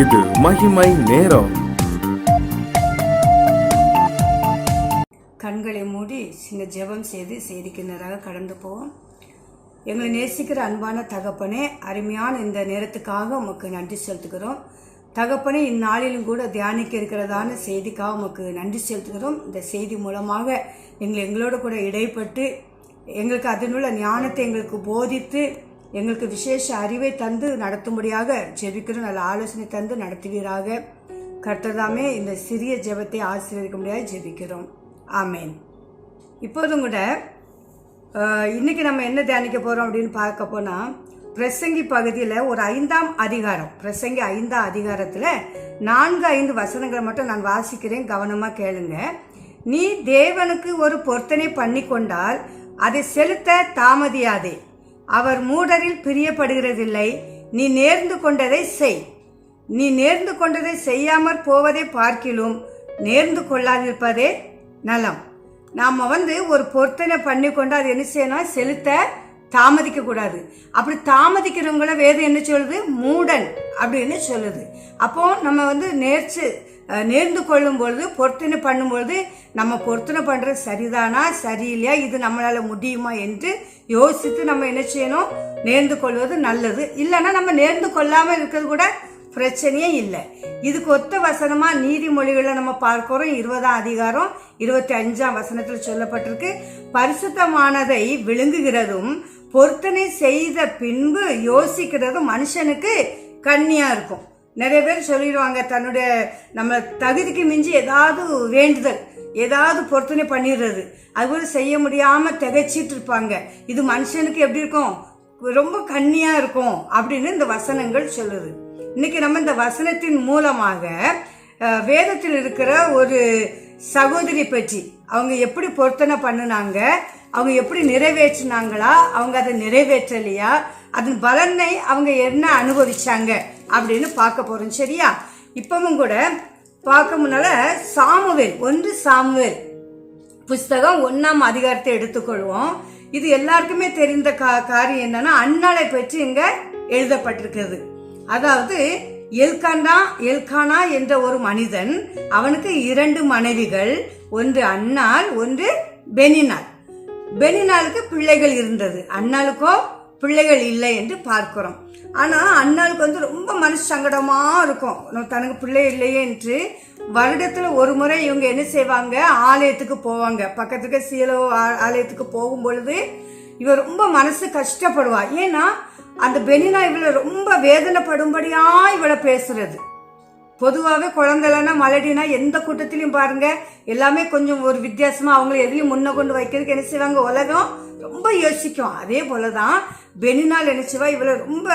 இது மகிமை நேரம். கண்களை மூடி சின்ன ஜெபம் செய்து செய்திக்கு நேராக கடந்து போவோம். எங்களை நேசிக்கிற அன்பான தகப்பனே, அருமையான இந்த நேரத்துக்காக உமக்கு நன்றி செலுத்துகிறோம். தகப்பனே, இந்நாளிலும் கூட தியானிக்க இருக்கிறதான செய்திக்காக உமக்கு நன்றி செலுத்துகிறோம். இந்த செய்தி மூலமாக எங்களோட கூட இடைப்பட்டு எங்களுக்கு அதனுள்ள ஞானத்தை எங்களுக்கு போதித்து எங்களுக்கு விசேஷ அறிவை தந்து நடத்தும்படியாக ஜெபிக்கிறோம். நல்ல ஆலோசனை தந்து நடத்துவீராக. கர்த்தர்தாமே இந்த சிறிய ஜெபத்தை ஆசீர்வதிக்க முடியாது ஜெபிக்கிறோம். ஆமேன். இப்போதும் கூட இன்னைக்கு நம்ம என்ன தியானிக்க போகிறோம் அப்படின்னு பார்க்க போனால், பிரசங்கி பகுதியில் ஒரு 5ஆம் அதிகாரம், பிரசங்கி 5ஆம் அதிகாரத்தில் 4-5 வசனங்களை மட்டும் நான் வாசிக்கிறேன், கவனமாக கேளுங்க. நீ தேவனுக்கு ஒரு பொருத்தனை பண்ணி கொண்டால் அதை செலுத்த தாமதியாதே. அவர் மூடரில் பிரியப்படுகிறதில்லை. நீ நேர்ந்து கொண்டதை செய். நீ நேர்ந்து கொண்டதை செய்யாமற் போவதை பார்க்கிலும் நேர்ந்து கொள்ளாதிருப்பதே நலம். நாம் ஒரு பொருத்தனை பண்ணி கொண்டு அது என்ன செய்யணும், செலுத்த தாமதிக்க கூடாது. அப்படி தாமதிக்கிறவங்கள வேதம் என்ன சொல்லுது, மூடன் அப்படின்னு சொல்லுது. அப்போ நம்ம நேர்ந்து கொள்ளும் பொழுது, பொருத்தனை பண்ணும் பொழுது நம்ம பொருத்தனை பண்றது சரிதானா சரியில்லையா, இது நம்மளால முடியுமா என்று யோசித்து நம்ம என்ன செய்யணும், நேர்ந்து கொள்வது நல்லது. இல்லைன்னா நம்ம நேர்ந்து கொள்ளாம இருக்கிறது கூட பிரச்சனையே இல்லை. இதுக்கு ஒத்த வசனமா நீதிமொழிகளை நம்ம பார்க்கிறோம். 20ஆம் அதிகாரம் 25ஆம் வசனத்தில் சொல்லப்பட்டிருக்கு, பரிசுத்தமானதை விழுங்குகிறதும் பொருத்தனை செய்த பின்பு யோசிக்கிறதும் மனுஷனுக்கு கண்ணியா இருக்கும். நிறைய பேர் சொல்லிடுவாங்க, தன்னுடைய நம்ம தகுதிக்கு மிஞ்சி ஏதாவது வேண்டுதல், ஏதாவது பொருத்தனை பண்ணிடுறது, அது கூட செய்ய முடியாம திகைச்சிட்டு இருப்பாங்க. இது மனுஷனுக்கு எப்படி இருக்கும், ரொம்ப கண்ணியா இருக்கும் அப்படின்னு இந்த வசனங்கள் சொல்லுது. இன்னைக்கு நம்ம இந்த வசனத்தின் மூலமாக வேதத்தில் இருக்கிற ஒரு சகோதரி பற்றி, அவங்க எப்படி பொருத்தனை பண்ணினாங்க, அவங்க எப்படி நிறைவேற்றினாங்களா, அவங்க அதை நிறைவேற்றலையா, அதன் பலனை அவங்க என்ன அனுபவிச்சாங்க அப்படின்னு பார்க்க போறோம். சரியா? இப்பவும் கூட பார்க்க முன்னால ஒன்று சாமுவேல் புஸ்தகம் 1ஆம் அதிகாரத்தை எடுத்துக்கொள்வோம். இது எல்லாருக்குமே தெரிந்த காரியம் என்னன்னா, அன்னாளை பற்றி இங்க எழுதப்பட்டிருக்கிறது. அதாவது எல்கானா என்ற ஒரு மனிதன், அவனுக்கு 2 மனைவிகள், ஒன்று அன்னாள், ஒன்று பெனினாள். பெனினாளுக்கு பிள்ளைகள் இருந்தது, அன்னாளுக்கோ பிள்ளைகள் இல்லை என்று பார்க்கிறோம். ஆனா அன்னாளுக்கு ரொம்ப மனசு சங்கடமா இருக்கும், தனக்கு பிள்ளை இல்லையே என்று. வருடத்துல ஒரு முறை இவங்க என்ன செய்வாங்க, ஆலயத்துக்கு போவாங்க. பக்கத்துக்கு சீலோ ஆலயத்துக்கு போகும் பொழுது இவ ரொம்ப மனசு கஷ்டப்படுவா. ஏன்னா அந்த பெனினா இவளை ரொம்ப வேதனைப்படும்படியா இவளை பேசுறது. பொதுவாகவே குழந்தைலன்னா மலடினா எந்த கூட்டத்திலையும் பாருங்க, எல்லாமே கொஞ்சம் ஒரு வித்தியாசமா அவங்களை எதையும் முன்ன கொண்டு வைக்கிறதுக்கு என்ன செய்வாங்க, உலகம் ரொம்ப யோசிக்கும். அதே போலதான் பெனினால் என்ன செய்வா, இவளை ரொம்ப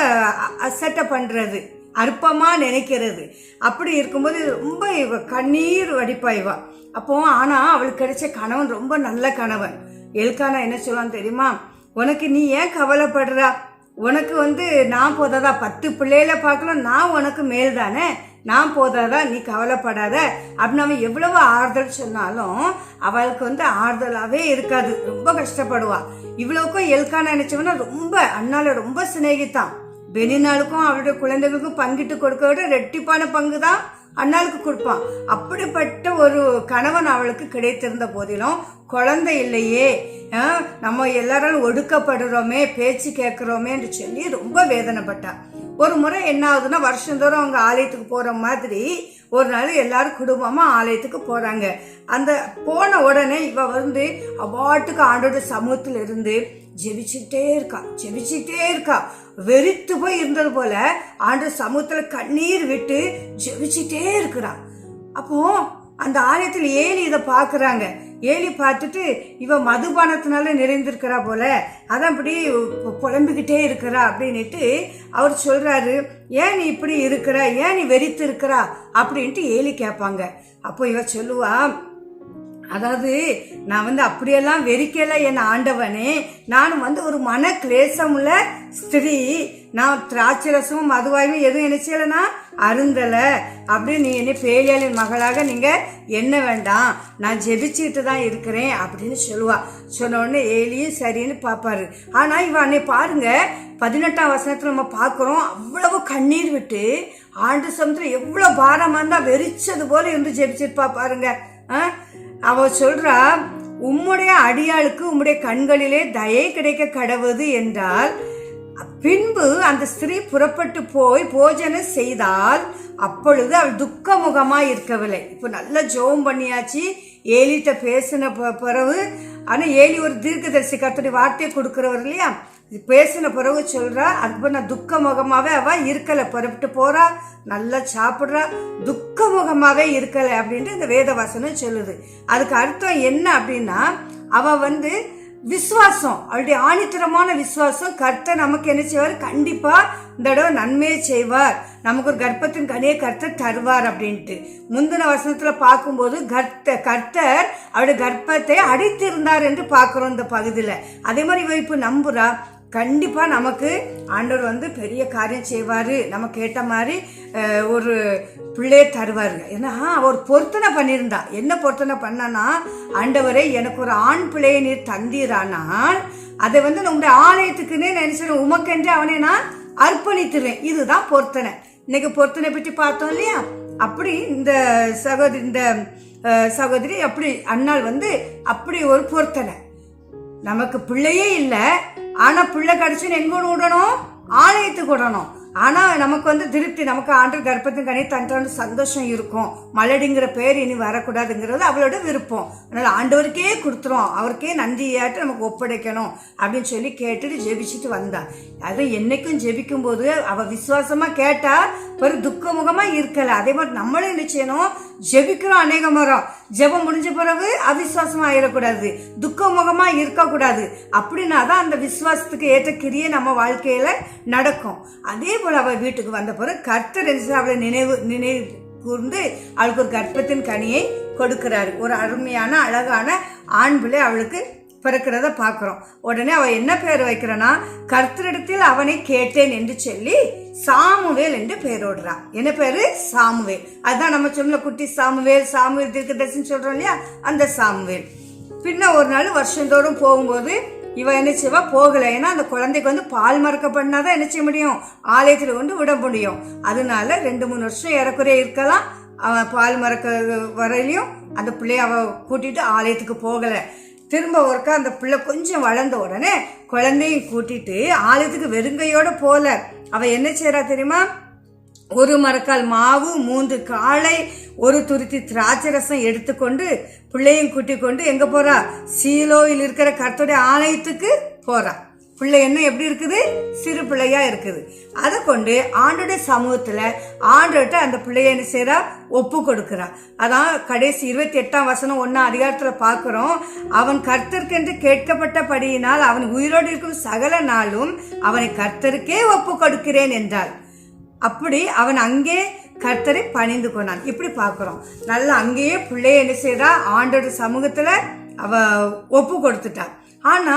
அசட்டை பண்றது, அற்பமா நினைக்கிறது. அப்படி இருக்கும்போது ரொம்ப இவ கண்ணீர் வடிப்பா இவா. அப்போ ஆனா அவளுக்கு கிடைச்ச கணவன் ரொம்ப நல்ல கணவன். எல்கானா என்ன சொல்லுவான்னு தெரியுமா, உனக்கு நீ ஏன் கவலைப்படுறா, உனக்கு நான் போதாதா, 10 பிள்ளைகளை பார்க்கலாம், நான் உனக்கு மேல் தானே, நான் போதாதா, நீ கவலைப்படாத அப்படின்னு அவன் எவ்வளவு ஆறுதல் சொன்னாலும் அவளுக்கு ஆறுதலாவே இருக்காது, ரொம்ப கஷ்டப்படுவா. இவ்வளவுக்கும் எல்கானா நினைச்சவனா ரொம்ப அண்ணால ரொம்ப சிநேகித்தான். பெனினாளுக்கும் அவளுடைய குழந்தைகளுக்கும் பங்கிட்டு கொடுக்க விட ரெட்டிப்பான பங்கு தான் அண்ணாளுக்கு கொடுப்பான். அப்படிப்பட்ட ஒரு கணவன் அவளுக்கு கிடைத்திருந்த போதிலும் குழந்தை இல்லையே, நம்ம எல்லாரும் ஒடுக்கப்படுறோமே, பேச்சு கேட்கிறோமே என்று சொல்லி ரொம்ப வேதனைப்பட்டா. ஒரு முறை என்ன ஆகுதுன்னா, வருஷந்தோறும் அவங்க ஆலயத்துக்கு போற மாதிரி ஒரு நாள் எல்லாரும் குடும்பமா ஆலயத்துக்கு போறாங்க. அந்த போன உடனே இவ அவாட்டுக்கு ஆண்டோட சமூகத்தில் இருந்து ஜெபிச்சுட்டே இருக்கா. வெறித்து போய் இருந்தது போல ஆண்டோட சமூகத்துல கண்ணீர் விட்டு ஜெபிச்சுட்டே இருக்கிறா. அப்போ அந்த ஆலயத்தில் ஏலி இதை பாக்குறாங்க. ஏலி பார்த்துட்டு இவ மதுபானத்தினால நிறைந்திருக்கிறா போல, அதான் இப்படி புலம்பிக்கிட்டே இருக்கிறா அப்படின்னுட்டு அவர் சொல்றாரு, ஏன் நீ இப்படி இருக்கிற, ஏன் நீ வெறித்து இருக்கிறா அப்படின்ட்டு ஏலி கேட்பாங்க. அப்போ இவ சொல்லுவா, அதாவது நான் அப்படியெல்லாம் வெறிக்கல என் ஆண்டவனே, நான் ஒரு மன கிளேசமுள்ள ஸ்திரீ, நான் திராட்சை ரசமும் மதுவாயும் எதுவும் என்ன செய்யலனா அருந்தலை அப்படின்னு நீ என்ன பேலியாளின் மகளாக நீங்கள் என்ன வேண்டாம், நான் ஜெபிச்சுட்டு தான் இருக்கிறேன் அப்படின்னு சொல்லுவா. சொன்ன உடனே ஏலியும் சரின்னு பார்ப்பாரு. ஆனால் இவன் அன்னை பாருங்க 18ஆம் வசனத்தில் நம்ம பார்க்குறோம், அவ்வளவு கண்ணீர் விட்டு ஆண்டு சமுத்திரம் எவ்வளோ பாரமாக இருந்தால் வெறிச்சது போல இருந்து ஜெபிச்சிருப்பா பாருங்க. அவ சொல்றா, உம்முடைய அடியாளுக்கு உம்முடைய கண்களிலே தயை கிடைக்க கடவுது என்றால் பின்பு அந்த ஸ்திரீ புறப்பட்டு போய் போஜனம் செய்தால் அப்பொழுது அவள் துக்கமுகமாக இருக்கவில்லை. இப்போ நல்லா ஜெபம் பண்ணியாச்சு, ஏலிட்ட பேசின பிறகு. ஆனால் ஏலி ஒரு தீர்க்கதரிசி, கர்த்தருடைய வார்த்தையை கொடுக்குறவர் இல்லையா, பேசின பிறகு சொல்றா, அதுக்கப்புறம் நான் துக்க முகமாவே அவ இருக்கலை. புறப்பட்டு போறா, நல்லா சாப்பிட்றா, துக்க முகமாவே இருக்கலை அப்படின்ட்டு இந்த வேத வசனம் சொல்லுது. அதுக்கு அர்த்தம் என்ன அப்படின்னா, அவ விசுவாசம், அவளுடைய ஆணித்தரமான விசுவாசம், கர்த்தர் நமக்கு என்ன செய்வார், கண்டிப்பா இந்த தடவை நன்மையை செய்வார், நமக்கு ஒரு கர்ப்பத்தின் கனியை கர்த்தர் தருவார் அப்படின்ட்டு. முந்தின வசனத்துல பார்க்கும்போது கர்த்தர் அவருடைய கர்ப்பத்தை அடித்திருந்தார் என்று பார்க்கிறோம் இந்த பகுதியில. அதே மாதிரி இவ இப்ப நம்புறா, கண்டிப்பா நமக்கு ஆண்டவர் பெரிய காரியம் செய்வாரு, நம்ம கேட்ட மாதிரி ஒரு பிள்ளையை தருவாரு. ஏன்னா அவர் பொருத்தனை பண்ணியிருந்தா. என்ன பொருத்தனை பண்ணனா, ஆண்டவரே எனக்கு ஒரு ஆண் பிள்ளையை நீர் தந்தீரானால் அதை நம்முடைய ஆலயத்துக்குன்னே நினைச்சேன், உமக்கென்று அவனை நான் அர்ப்பணித்துவேன். இதுதான் பொருத்தனை. இன்னைக்கு பொருத்தனை பற்றி பார்த்தோம் இல்லையா. அப்படி இந்த சகோதரி அப்படி அண்ணாள் அப்படி ஒரு பொருத்தனை. நமக்கு பிள்ளையே இல்லை, ஆனா பிள்ளை கிடைச்சுன்னு எங்க விடணும், ஆலயத்துக்கு விடணும். ஆனா நமக்கு திருப்தி, நமக்கு ஆண்டு கர்ப்பத்தின் கனி தன்றாண்டு சந்தோஷம் இருக்கும். மலடிங்கிற பேர் இனி வரக்கூடாதுங்கிறது அவளோட விருப்பம். அதனால ஆண்டவருக்கே கொடுத்துரும், அவருக்கே நன்றியாட்டு நமக்கு ஒப்படைக்கணும் அப்படின்னு சொல்லி கேட்டுட்டு ஜெபிச்சுட்டு வந்தா. அது என்னைக்கும் ஜெபிக்கும் போது அவ விசுவாசமா கேட்டா ஒரு துக்க முகமா இருக்கல. அதே மாதிரி நம்மளும் என்ன செய்யணும், ஜெபிக்கிறோம் அநேக மரம், ஜெபம் முடிஞ்ச பிறகு அவிசுவாசமா ஆயிடக்கூடாது, துக்க முகமா இருக்கக்கூடாது. அப்படின்னா தான் அந்த விசுவாசத்துக்கு ஏற்ற கிரியை நம்ம வாழ்க்கையில நடக்கும். அதே போல அவ வீட்டுக்கு வந்த பிறகு கர்த்தர் அவளை நினைவு கூர்ந்து அவளுக்கு ஒரு கர்ப்பத்தின் கனியை கொடுக்கிறாரு. ஒரு அருமையான அழகான ஆண் பிள்ளை அவளுக்கு பிறக்கிறத பார்க்கிறோம். உடனே அவ என்ன பேர் வைக்கிறனா, கர்த்தரிடத்தில் அவனை கேட்டேன் என்று சொல்லி சாமுவேல் என்று பேரோடுறா. என்ன பேரு, சாமுவேல். அதுதான் நம்ம சொன்ன குட்டி சாமுவேல் தீர்க்கதரிசின்னு சொல்றோம் இல்லையா, அந்த சாமுவேல். பின்ன ஒரு நாள் வருஷந்தோறும் போகும்போது இவ என்ன செய்வா, போகல. ஏன்னா அந்த குழந்தைக்கு பால் மறக்க பண்ணாதான் என்ன செய்ய முடியும், ஆலயத்துல விட முடியும். அதனால 2-3 வருஷம் ஏறக்குறைய இருக்கலாம். அவன் பால் மறக்க வரையிலையும் அந்த பிள்ளைய அவ கூட்டிட்டு ஆலயத்துக்கு போகல. திரும்ப ஒருக்கா அந்த பிள்ளை கொஞ்சம் வளர்ந்த உடனே குழந்தையும் கூட்டிட்டு ஆலயத்துக்கு வெறுங்கையோட போல. அவ என்ன செய்யறா தெரியுமா, 1 மரக்கால் மாவு, 3 காளை, 1 துருத்தி திராட்சை ரசம் எடுத்துக்கொண்டு பிள்ளையும் கூட்டி கொண்டு எங்க போறா, சீலோவில் இருக்கிற கர்த்தருடைய ஆலயத்துக்கு போறா. பிள்ளை என்ன எப்படி இருக்குது, சிறு பிள்ளையா இருக்குது. அதை கொண்டு ஆண்டோடைய சமூகத்துல ஆண்டோட்ட அந்த பிள்ளைய என்ன செய்யறா, ஒப்பு கொடுக்கிறா. அதான் கடைசி 28ஆம் வசனம் 1ஆம் அதிகாரத்துல பாக்குறோம், அவன் கர்த்தருக்கென்று கேட்கப்பட்டபடியினால் அவன் உயிரோடு இருக்கும் சகல நாளும் அவனை கர்த்தருக்கே ஒப்பு கொடுக்கிறேன் என்றாள். அப்படி அவன் அங்கே கர்த்தரை பணிந்து கொண்டான். இப்படி பாக்குறோம். நல்லா அங்கேயே பிள்ளைய என்ன செய்யறா, ஆண்டோட சமூகத்துல அவ ஒப்பு கொடுத்துட்டா. ஆனா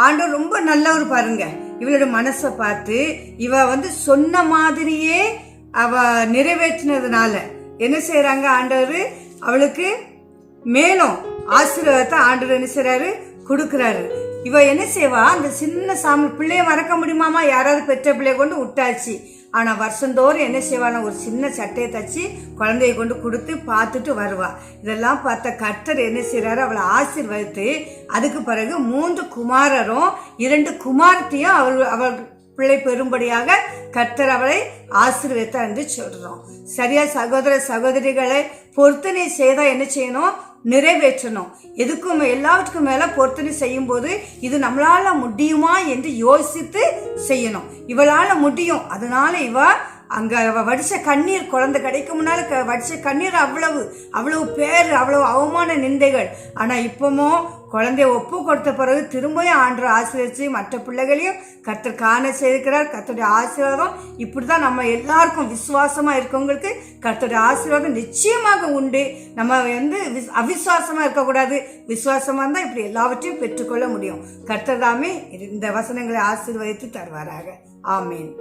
ஆண்டவர் ரொம்ப நல்லவர் பாருங்க. இவளோட மனசை பார்த்து இவ சொன்ன மாதிரியே அவ நிறைவேற்றினதுனால என்ன செய்யறாங்க, ஆண்டவர் அவளுக்கு மேலும் ஆசீர்வாதத்தை ஆண்டவர் என்ன செய்யறாரு, கொடுக்குறாரு. இவ என்ன செய்வா, அந்த சின்ன பிள்ளைய மறக்க முடியுமாமா, யாராவது பெற்ற பிள்ளைய கொண்டு விட்டாச்சு. ஆனா வருஷந்தோறும் என்ன செய்வானா, ஒரு சின்ன சட்டையை தச்சு குழந்தைய கொண்டு கொடுத்து பார்த்துட்டு வருவா. இதெல்லாம் பார்த்த கர்த்தர் என்ன செய்யறாரு, அவளை ஆசீர்வதித்து அதுக்கு பிறகு 3 குமாரரும் 2 குமாரத்தையும் அவள் பிள்ளை பெறும்படியாக கர்த்தர் அவளை ஆசீர்வதித்தார் என்று சொல்றோம். சரியா சகோதர சகோதரிகளை, பொருத்தனை செய்தா என்ன செய்யணும், நிறைவேற்றணும். எதுக்கும் எல்லாத்துக்கும் மேல பொருத்தனை செய்யும் போது இது நம்மளால முடியுமா என்று யோசித்து செய்யணும். இவளால முடியும். அதனால இவ அங்க வடிச்ச கண்ணீர், குழந்தை கிடைக்கும் முன்னால வடிச்ச கண்ணீர் அவ்வளவு பேர், அவ்வளவு அவமான நிந்தைகள். ஆனா இப்பமோ குழந்தைய ஒப்பு கொடுத்த பிறகு திரும்பியும் ஆண்டு ஆசீர்வதிச்சு மற்ற பிள்ளைகளையும் கர்த்தர் காண செய்திருக்கிறார். கர்த்தருடைய ஆசீர்வாதம் இப்படிதான் நம்ம எல்லாருக்கும் விசுவாசமா இருக்கவங்களுக்கு கர்த்தருடைய ஆசீர்வாதம் நிச்சயமாக உண்டு. நம்ம அவிசுவாசமா இருக்கக்கூடாது, விசுவாசமா இருந்தா இப்படி எல்லாவற்றையும் பெற்றுக்கொள்ள முடியும். கர்த்தர் தாமே இந்த வசனங்களை ஆசீர்வதித்து தருவாராக. ஆமீன்.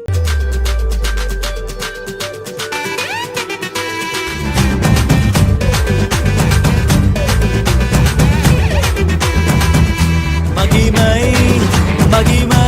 மகிமை மகிமை